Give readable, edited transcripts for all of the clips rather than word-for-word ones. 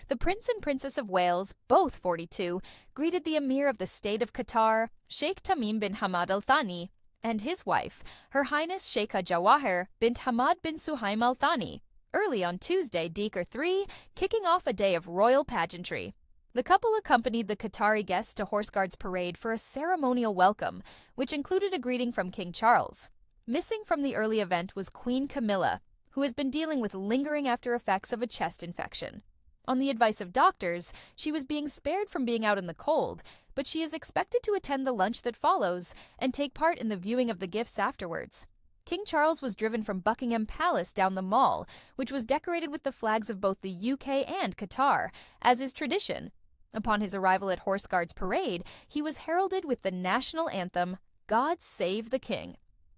The Prince and Princess of Wales, both 42, greeted the Amir of the State of Qatar, Sheikh Tamim bin Hamad Al Thani, and his wife, Her Highness Sheikha Jawahir bint Hamad bin Suhaim Al Thani, early on Tuesday, December 3, kicking off a day of royal pageantry. The couple accompanied the Qatari guests to Horse Guards Parade for a ceremonial welcome, which included a greeting from King Charles. Missing from the early event was Queen Camilla, who has been dealing with lingering after effects of a chest infection. On the advice of doctors, she was being spared from being out in the cold, but she is expected to attend the lunch that follows and take part in the viewing of the gifts afterwards. King Charles was driven from Buckingham Palace down the Mall, which was decorated with the flags of both the UK and Qatar, as is tradition. Upon his arrival at Horse Guards Parade, he was heralded with the national anthem, God Save the King.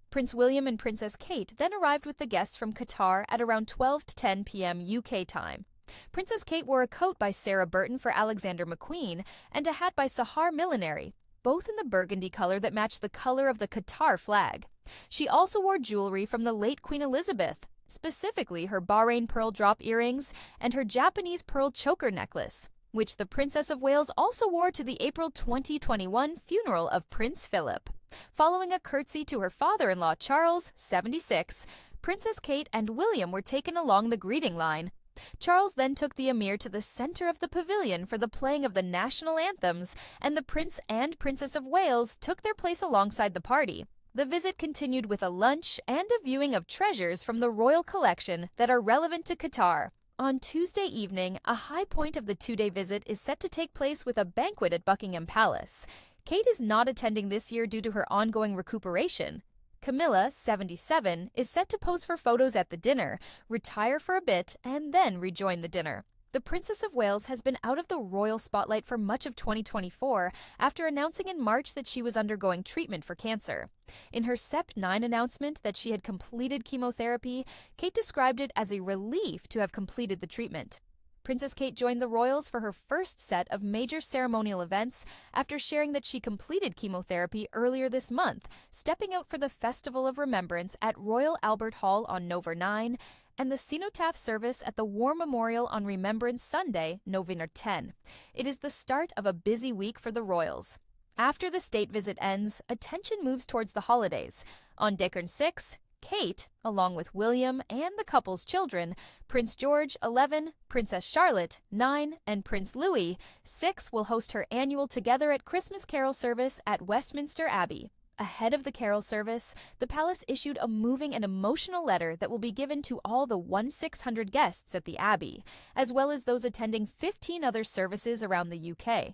Prince William and Princess Kate then arrived with the guests from Qatar at around 12 to 10 p.m. UK time. Princess Kate wore a coat by Sarah Burton for Alexander McQueen and a hat by Sahar Millinery, both in the burgundy color that matched the color of the Qatar flag. She also wore jewelry from the late Queen Elizabeth, specifically her Bahrain pearl drop earrings and her Japanese pearl choker necklace, which the Princess of Wales also wore to the April 2021 funeral of Prince Philip. Following a curtsy to her father-in-law Charles, 76, Princess Kate and William were taken along the greeting line. Charles then took the Emir to the center of the pavilion for the playing of the national anthems, and the Prince and Princess of Wales took their place alongside the party. The visit continued with a lunch and a viewing of treasures from the royal collection that are relevant to Qatar. On Tuesday evening, a high point of the two-day visit is set to take place with a banquet at Buckingham Palace. Kate is not attending this year due to her ongoing recuperation. Camilla, 77, is set to pose for photos at the dinner, retire for a bit, and then rejoin the dinner. The Princess of Wales has been out of the royal spotlight for much of 2024 after announcing in March that she was undergoing treatment for cancer. In her SEP9 announcement that she had completed chemotherapy, Kate described it as a relief to have completed the treatment. Princess Kate joined the royals for her first set of major ceremonial events after sharing that she completed chemotherapy earlier this month, stepping out for the Festival of Remembrance at Royal Albert Hall on November 9 and the cenotaph service at the War Memorial on Remembrance Sunday, November 10. It is the start of a busy week for the royals. After the state visit ends, attention moves towards the holidays. On December 6, Kate, along with William and the couple's children, Prince George, 11, Princess Charlotte, 9, and Prince Louis, 6, will host her annual Together at Christmas carol service at Westminster Abbey. Ahead of the carol service, the palace issued a moving and emotional letter that will be given to all the 1,600 guests at the Abbey, as well as those attending 15 other services around the UK.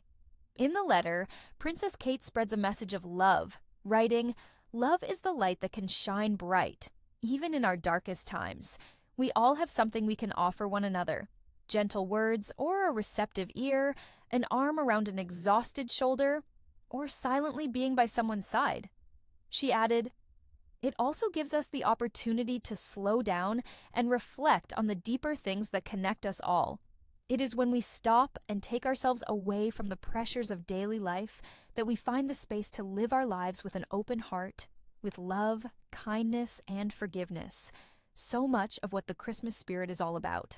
In the letter, Princess Kate spreads a message of love, writing, "Love is the light that can shine bright, even in our darkest times. We all have something we can offer one another. Gentle words or a receptive ear, an arm around an exhausted shoulder, or silently being by someone's side." She added, "It also gives us the opportunity to slow down and reflect on the deeper things that connect us all. It is when we stop and take ourselves away from the pressures of daily life that we find the space to live our lives with an open heart, with love, kindness, and forgiveness. So much of what the Christmas spirit is all about."